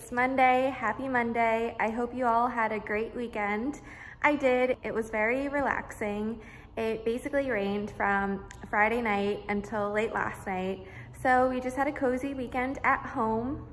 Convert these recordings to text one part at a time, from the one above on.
It's Monday. Happy Monday. I hope you all had a great weekend. I did. It was very relaxing. It basically rained from Friday night until late last night. So we just had a cozy weekend at home.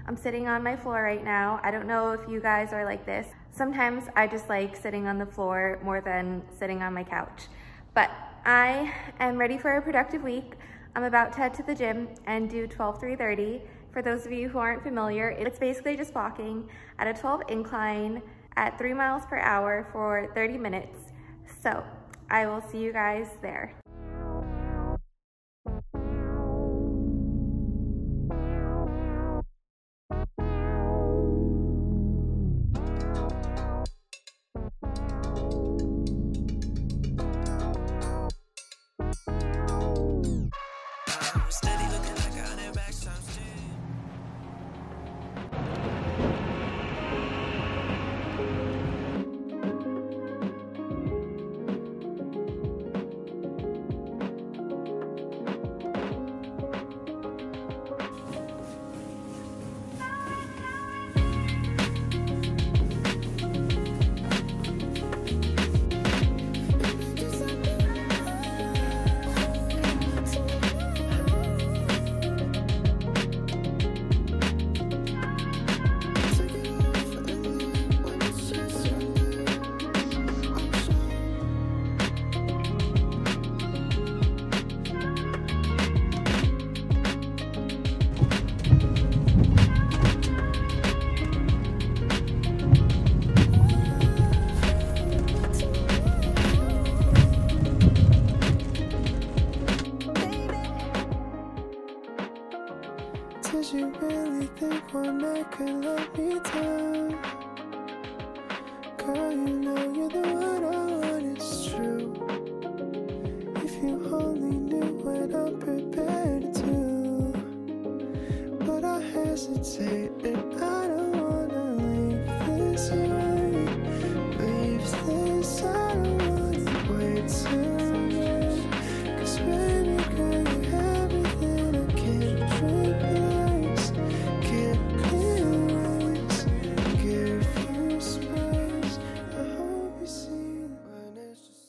I'm sitting on my floor right now. I don't know if you guys are like this. Sometimes I just like sitting on the floor more than sitting on my couch. But I am ready for a productive week. I'm about to head to the gym and do 12-3-30. For those of you who aren't familiar, it's basically just walking at a 12 incline at 3 miles per hour for 30 minutes. So I will see you guys there. Did you really think one night could let me down? Girl, you know you're the one I want, it's true. If you only knew what I'm prepared to do. But I hesitate and I don't wanna leave this way. Leave this, I don't wanna wait till then. 'Cause baby girl, you have everything I can't replace. Can't erase, give you space. I hope you see when it's just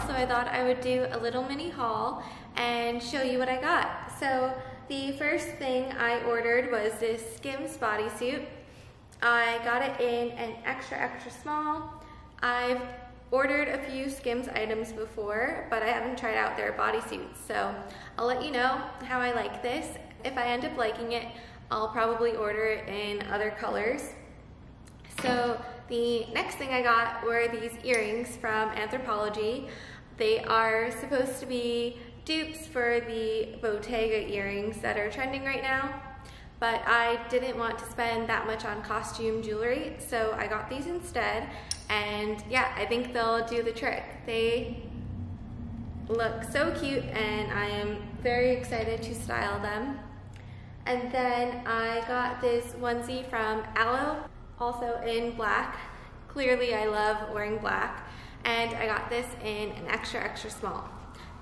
so I thought I would do a little mini haul and show you what I got. So the first thing I ordered was this Skims bodysuit. I got it in an extra small. I've ordered a few Skims items before, but I haven't tried out their bodysuits. So I'll let you know how I like this. If I end up liking it, I'll probably order it in other colors. So the next thing I got were these earrings from Anthropologie. They are supposed to be dupes for the Bottega earrings that are trending right now, but I didn't want to spend that much on costume jewelry, so I got these instead, and yeah, I think they'll do the trick. They look so cute, and I am very excited to style them. And then I got this onesie from Aloe, also in black. Clearly I love wearing black. And I got this in an extra small.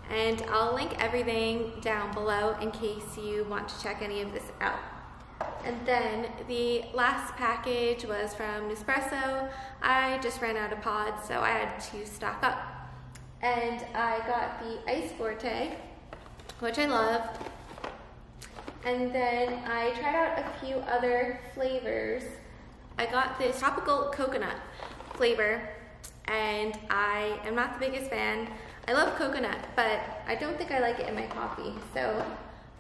And I'll link everything down below in case you want to check any of this out. And then the last package was from Nespresso. I just ran out of pods, so I had to stock up. And I got the Ice Forte, which I love. And then I tried out a few other flavors. I got this tropical coconut flavor, and I am not the biggest fan. I love coconut, but I don't think I like it in my coffee, so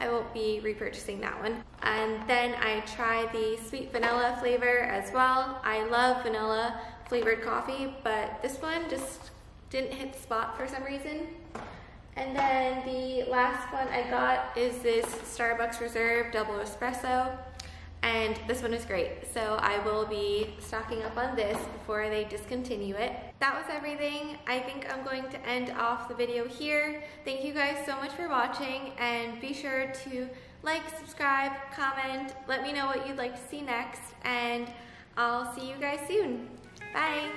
I won't be repurchasing that one. And then I tried the sweet vanilla flavor as well. I love vanilla flavored coffee, but this one just didn't hit the spot for some reason. And then the last one I got is this Starbucks Reserve Double Espresso, and this one is great. So I will be stocking up on this before they discontinue it. That was everything. I think I'm going to end off the video here. Thank you guys so much for watching, and be sure to like, subscribe, comment, let me know what you'd like to see next, and I'll see you guys soon. Bye.